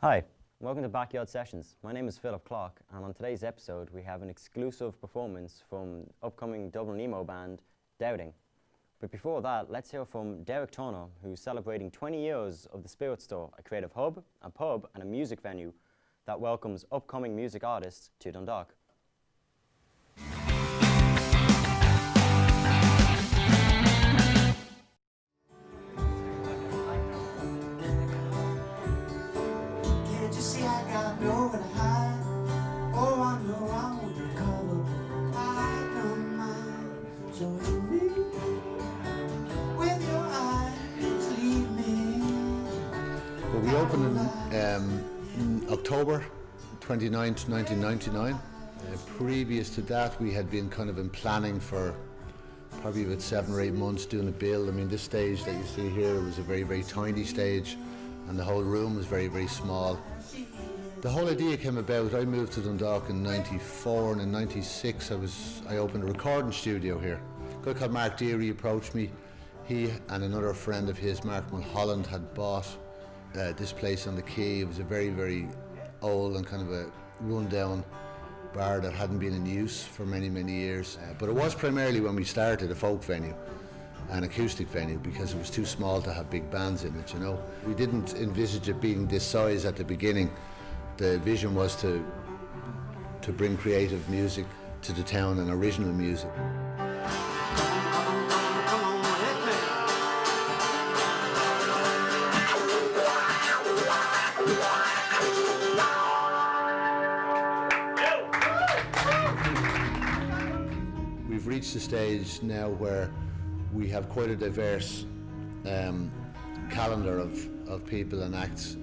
Hi, welcome to Backyard Sessions. My name is Philip Clark, and on today's episode we have an exclusive performance from upcoming Dublin emo band Doubting. But before that, let's hear from Derek Turner, who's celebrating 20 years of the Spirit Store, a creative hub, a pub and a music venue that welcomes upcoming music artists to Dundalk. We opened in October 29th, 1999. Previous to that, we had been kind of in planning for probably about 7 or 8 months doing a build. I mean, this stage that you see here was a very, very tiny stage, and the whole room was very, very small. The whole idea came about, I moved to Dundalk in '94, and in '96 I opened a recording studio here. A guy called Mark Deary approached me. He and another friend of his, Mark Mulholland, had bought this place on the quay. It was a very, very old and kind of a run-down bar that hadn't been in use for many, many years. But it was primarily, when we started, a folk venue, an acoustic venue, because it was too small to have big bands in it, you know. We didn't envisage it being this size at the beginning. The vision was to bring creative music to the town and original music. We've reached the stage now where we have quite a diverse calendar of people and acts.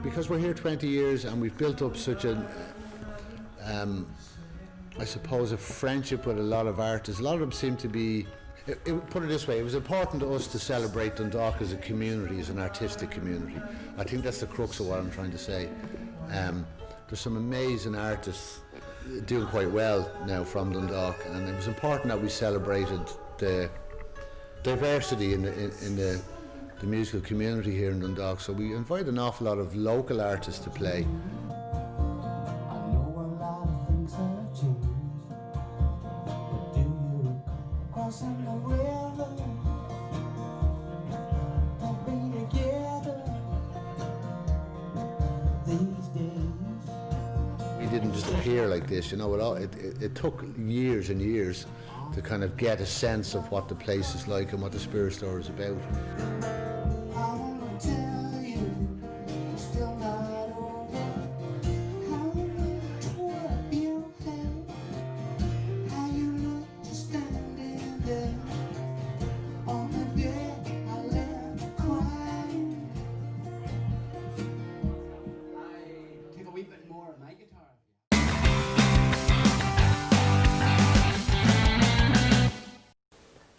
Because we're here 20 years and we've built up such I suppose, a friendship with a lot of artists. A lot of them seem to be, put it this way, it was important to us to celebrate Dundalk as a community, as an artistic community. I think that's the crux of what I'm trying to say. There's some amazing artists doing quite well now from Dundalk, and it was important that we celebrated the diversity in the musical community here in Dundalk. So we invite an awful lot of local artists to play. We didn't just appear like this, you know. It took years and years to kind of get a sense of what the place is like and what the Spirit Store is about.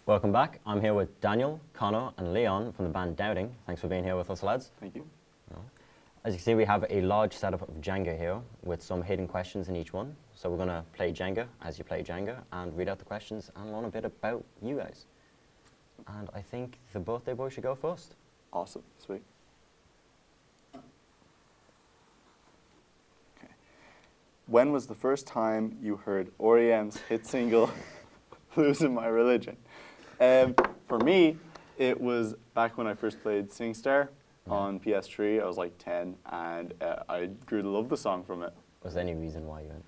Welcome back. I'm here with Daniel, Connor and Leon from the band Doubting. Thanks for being here with us, lads. Thank you. As you can see, we have a large setup of Jenga here with some hidden questions in each one. So we're going to play Jenga as you play Jenga and read out the questions and learn a bit about you guys. And I think the birthday boy should go first. Awesome. Sweet. Okay. When was the first time you heard R.E.M's hit single, Losing My Religion? For me, it was back when I first played SingStar on PS3. I was like 10, and I grew to love the song from it. Was there any reason why you went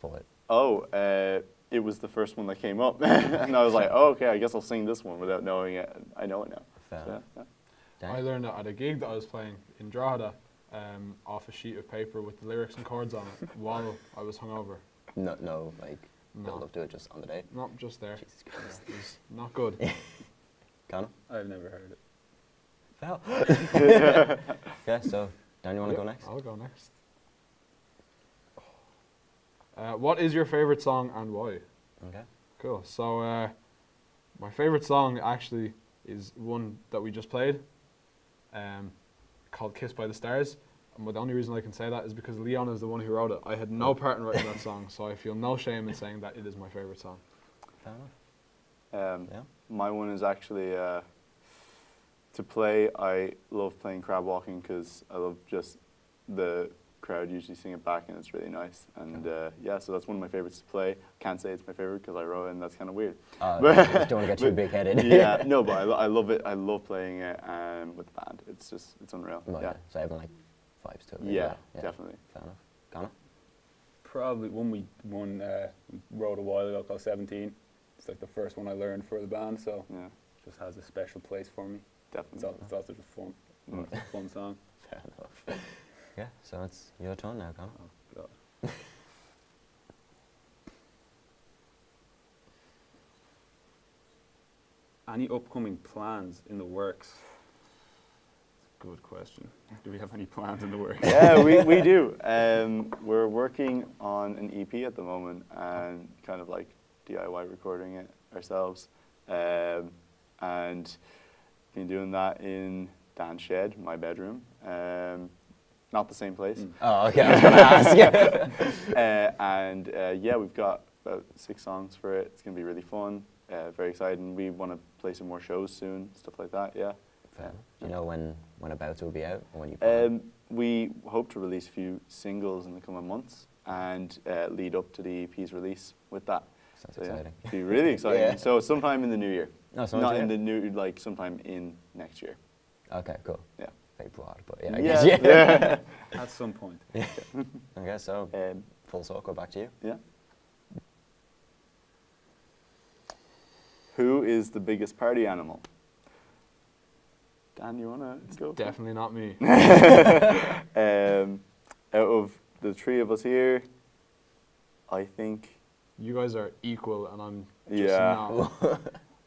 for it? Oh, it was the first one that came up, and I was like, oh, okay, I guess I'll sing this one without knowing it. I know it now. Fair. So, yeah. I learned it at a gig that I was playing in Drogheda off a sheet of paper with the lyrics and chords on it while I was hungover. No, No. build up to it just on the day. Not just there. Jesus Christ. It was not good. Connor? I've never heard it. Fair. Yeah, so Dan, you want to go next? I'll go next. What is your favourite song and why? Okay. Cool. So my favourite song actually is one that we just played, called Kissed by the Stars. And the only reason I can say that is because Leon is the one who wrote it. I had no part in writing that song, so I feel no shame in saying that it is my favourite song. Fair enough. Yeah. My one is actually to play. I love playing crab walking because I love just the crowd usually sing it back and it's really nice. And yeah, so that's one of my favorites to play. Can't say it's my favorite because I wrote it and that's kind of weird. Just don't want to get too big-headed. Yeah, no, but I love it. I love playing it with the band. It's unreal. Well, yeah. So everyone like vibes to it. really Yeah, well. definitely. Fair enough. Connor? Probably we wrote a while ago called 17. It's like the first one I learned for the band, so Yeah, it just has a special place for me. definitely. It's also just fun. Mm. It's a fun song. Fair enough. Yeah, so it's your turn now, Connor. Oh, God. Any upcoming plans in the works? That's a good question. Do we have any plans in the works? Yeah, we do. We're working on an EP at the moment and kind of like DIY recording it ourselves. And been doing that in Dan's shed, my bedroom. Not the same place. Oh, okay, I was going to ask. And yeah, we've got about 6 songs for it. It's going to be really fun, very exciting. We want to play some more shows soon, stuff like that, yeah. Fair enough. Do you know when about will be out or when you plan? We hope to release a few singles in the coming months and lead up to the EP's release with that. Sounds So, yeah, exciting. it'll be really exciting. Yeah. So sometime in the new year. No, sometime Not in in the the new, like sometime in next year. Okay, cool. Yeah. Very broad, but yeah, I Yeah, guess, yeah. yeah. At some point. Okay, so Um, full circle back to you. yeah. Who is the biggest party animal? Dan, you wanna go? Definitely not me. Out of the 3 of us here, I think. You guys are equal, and I'm just Yeah. not.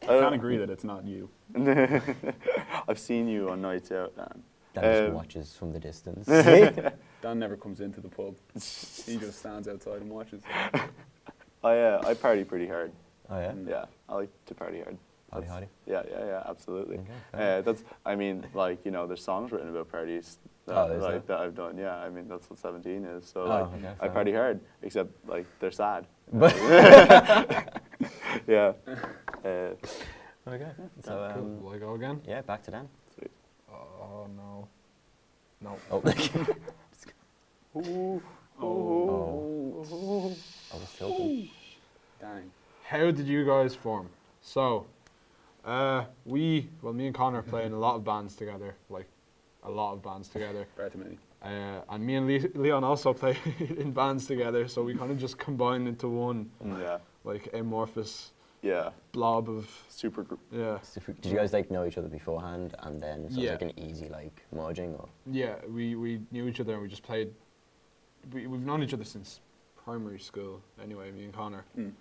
I can't agree that it's not you. I've seen you on nights out, Dan. Dan just Um, watches from the distance. Dan never comes into the pub. He just stands outside and watches. I party pretty hard. Oh yeah? Yeah, I like to party hard. Howdy, That's- howdy. Yeah, absolutely. Okay, fair. That's, I mean, like, you know, there's songs written about parties that, Oh, is like, there? that I've done. Yeah, I mean, that's what 17 is. So, Oh, like, okay, I fair party hard, except, like, they're sad. But Yeah. okay. So Cool. Will I go again? yeah, back to Dan. Sweet. Oh no. No. Oh, Ooh. Oh. I was joking. Dang. How did you guys form? So, me and Connor play in a lot of bands together, like a lot of bands together. Far too many. And me and Leon also play in bands together, so we kind of just combined into one, Yeah. like, amorphous Yeah. blob of, Super group. yeah. So did you guys like know each other beforehand and then so Yeah. it was like an easy like merging or? Yeah, we knew each other and we just played, we've known each other since primary school anyway, me and Connor and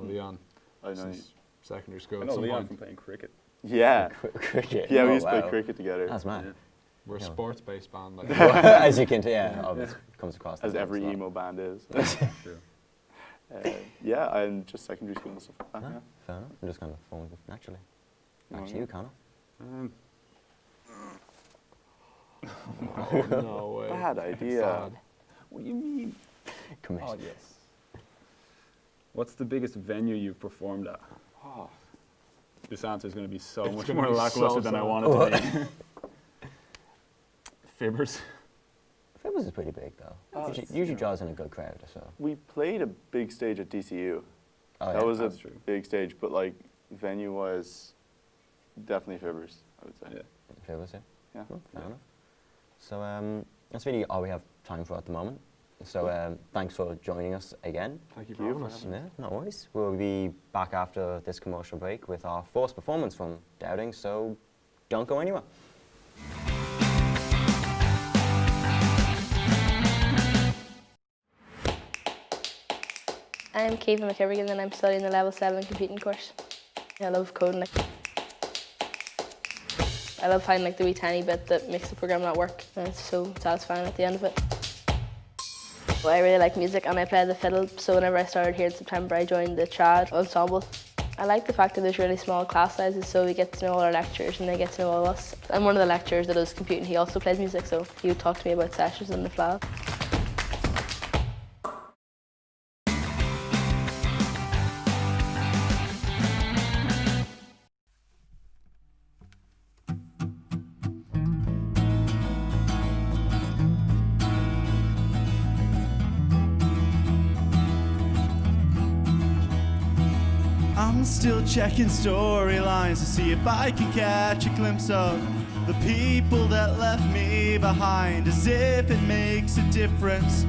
Leon, I know. since secondary school I at know some Leon point. from playing cricket. Yeah. Cricket. Yeah, we Oh, used to play wow. cricket together. That's mad. Yeah. We're a Yeah. sports-based band, like. As you can tell, yeah, obviously comes across. As that way every well. emo band is. True. Yeah, I'm just secondary school and stuff like that. No, Yeah. fair enough. I'm just kind of flowing naturally. Back to Oh, you, Connor. No way. Bad idea. Sad. What do you mean? Commission. Oh, yes. What's the biggest venue you've performed at? Oh, This answer is going to be so It's much gonna more be lackluster than I so want it to be. Fibbers. Fibbers is pretty big though. Oh, Usually draws in a good crowd, so. we played a big stage at DCU. Oh, That yeah. was a That's true. big stage, but like venue-wise, definitely Fibbers, I would say. Yeah. Fibbers, yeah. Yeah. Cool, fair enough. So that's really all we have time for at the moment. So thanks for joining us again. Thank you Thank you for for having us. Yeah, no worries. We'll be back after this commercial break with our first performance from Doubting, so don't go anywhere. I'm Kevin McKibbergan and I'm studying the Level 7 computing course. I love coding. I love finding like the wee tiny bit that makes the program not work, and it's so satisfying at the end of it. Well, I really like music and I play the fiddle, so whenever I started here in September I joined the trad ensemble. I like the fact that there's really small class sizes, so we get to know all our lecturers and they get to know all of us. I'm one of the lecturers that does computing, he also plays music, so he would talk to me about sessions in the FLAL. still checking storylines to see if I can catch a glimpse of the people that left me behind, as if it makes a difference.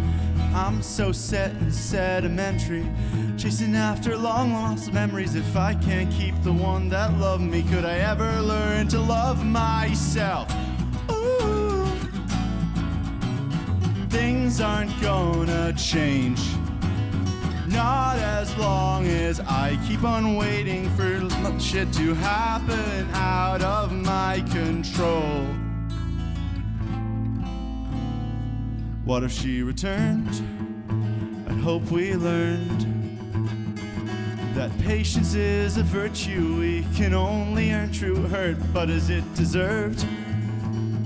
I'm so set and sedimentary, chasing after long lost memories. If I can't keep the one that loved me, could I ever learn to love myself? Ooh. Things aren't gonna change, not as long as I keep on waiting for shit to happen out of my control. What if she returned? I hope we learned that patience is a virtue we can only earn through hurt. But is it deserved?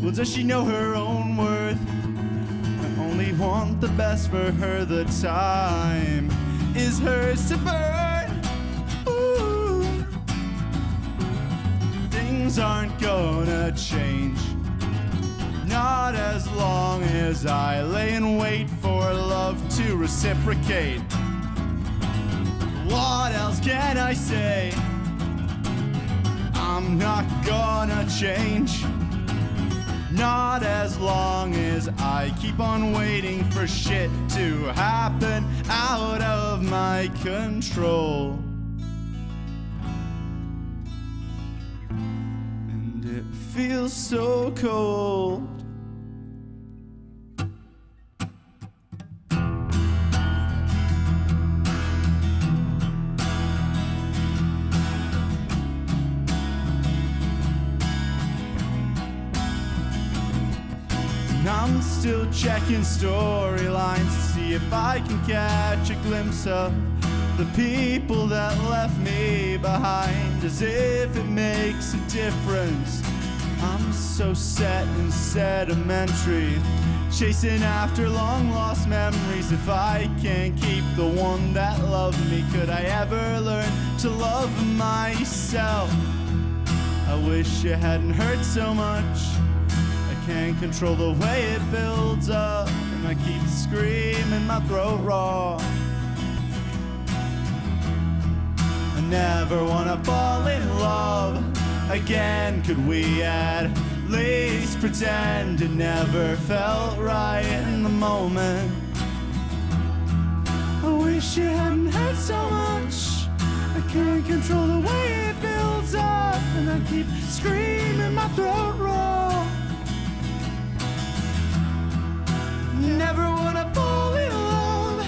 Well, does she know her own worth? I only want the best for her. The time is hers to burn. Ooh. Things aren't gonna change, not as long as I lay in wait for love to reciprocate. What else can I say? I'm not gonna change, not as long as I keep on waiting for shit to happen out of my control. And it feels so cold. I'm still checking storylines to see if I can catch a glimpse of the people that left me behind, as if it makes a difference. I'm so set and sedimentary, chasing after long lost memories. If I can't keep the one that loved me, could I ever learn to love myself? I wish it hadn't hurt so much. Can't control the way it builds up, and I keep screaming my throat raw. I never wanna fall in love again. Could we at least pretend it never felt right in the moment? I wish it hadn't hurt so much. I can't control the way it builds up, and I keep screaming my throat raw. Never wanna fall in love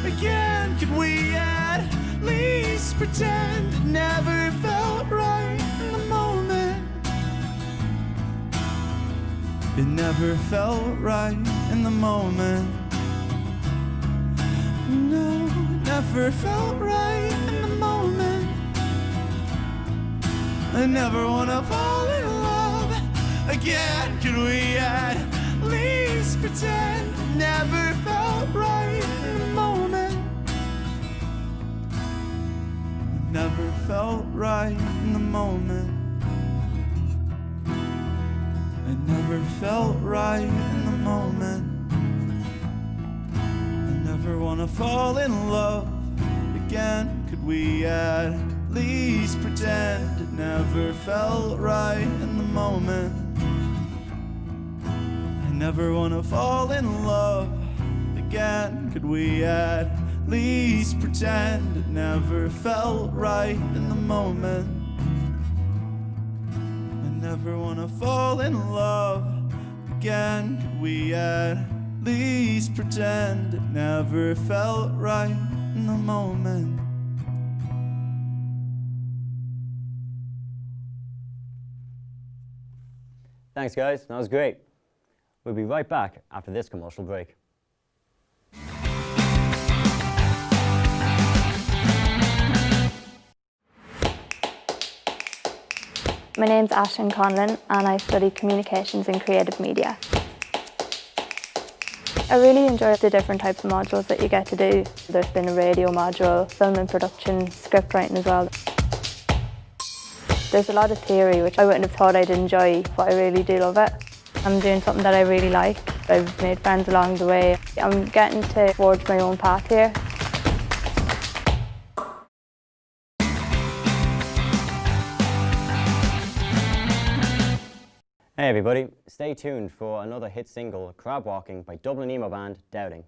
again. Could we at least pretend it never felt right in the moment? It never felt right in the moment. No, never felt right in the moment. I never wanna fall in love again. Could we at least pretend it never felt right in the moment? It never felt right in the moment. It never felt right in the moment. I never wanna fall in love again. Could we at least pretend it never felt right in the moment? Never wanna fall in love again. Could we at least pretend it never felt right in the moment? I never wanna fall in love again. Could we at least pretend it never felt right in the moment? Thanks, guys. That was great. We'll be right back after this commercial break. My name's Aisling Conlon and I study communications and creative media. I really enjoy the different types of modules that you get to do. There's been a radio module, film and production, script writing as well. There's a lot of theory which I wouldn't have thought I'd enjoy, but I really do love it. I'm doing something that I really like. I've made friends along the way. I'm getting to forge my own path here. Hey everybody, stay tuned for another hit single, Crab Walking, by Dublin emo band Doubting.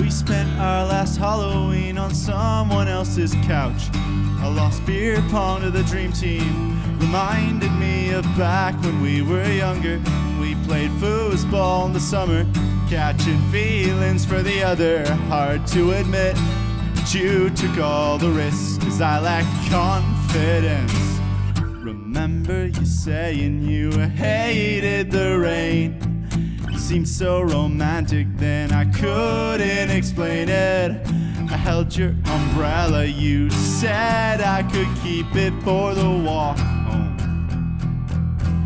We spent our last Halloween on someone else's couch. A lost beer pong to the dream team reminded me of back when we were younger. We played foosball in the summer, catching feelings for the other. Hard to admit that you took all the risks, 'cause I lack confidence. Remember you saying you hated the rain. You seemed so romantic then I couldn't explain it. I held your umbrella, you said I could keep it for the walk home.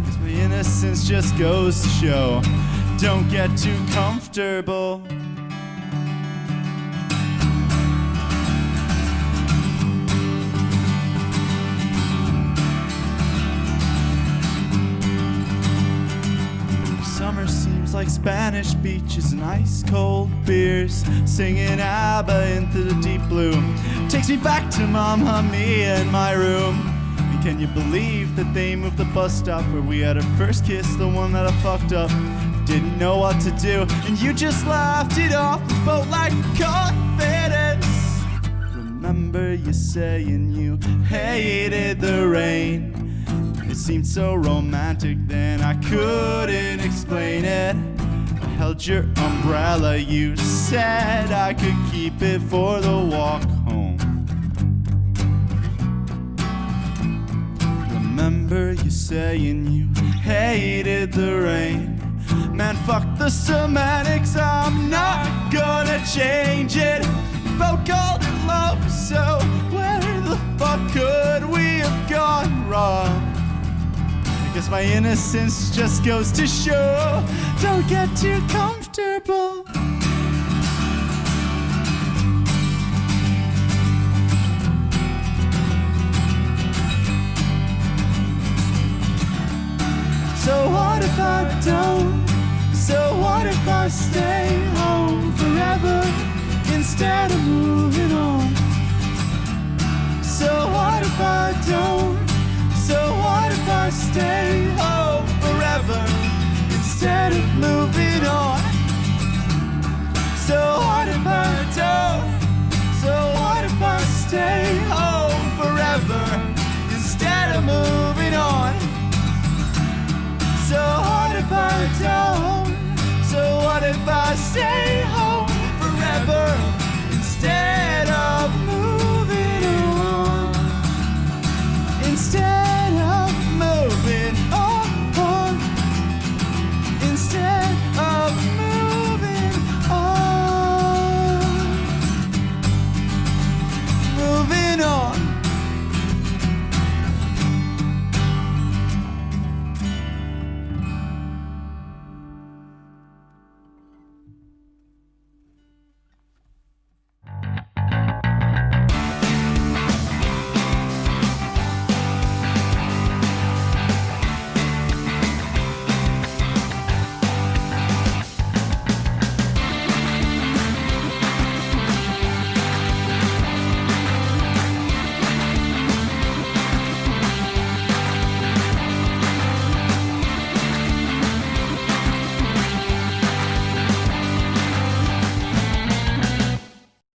'Cause my innocence just goes to show, don't get too comfortable. Summer seems like Spanish beaches and ice cold beers, singing ABBA into the deep blue. Takes me back to Mamma Mia in my room. And can you believe that they moved the bus stop where we had our first kiss, the one that I fucked up? Didn't know what to do, and you just laughed it off, spoke like confidence. Remember you saying you hated the rain. It seemed so romantic then I couldn't explain it. I held your umbrella, you said I could keep it for the walk home. Remember you saying you hated the rain. Man, fuck the semantics, I'm not gonna change it. We both called it love, so where the fuck could we have gone wrong? I guess my innocence just goes to show, don't get too comfortable. So what if I don't? So what if I stay?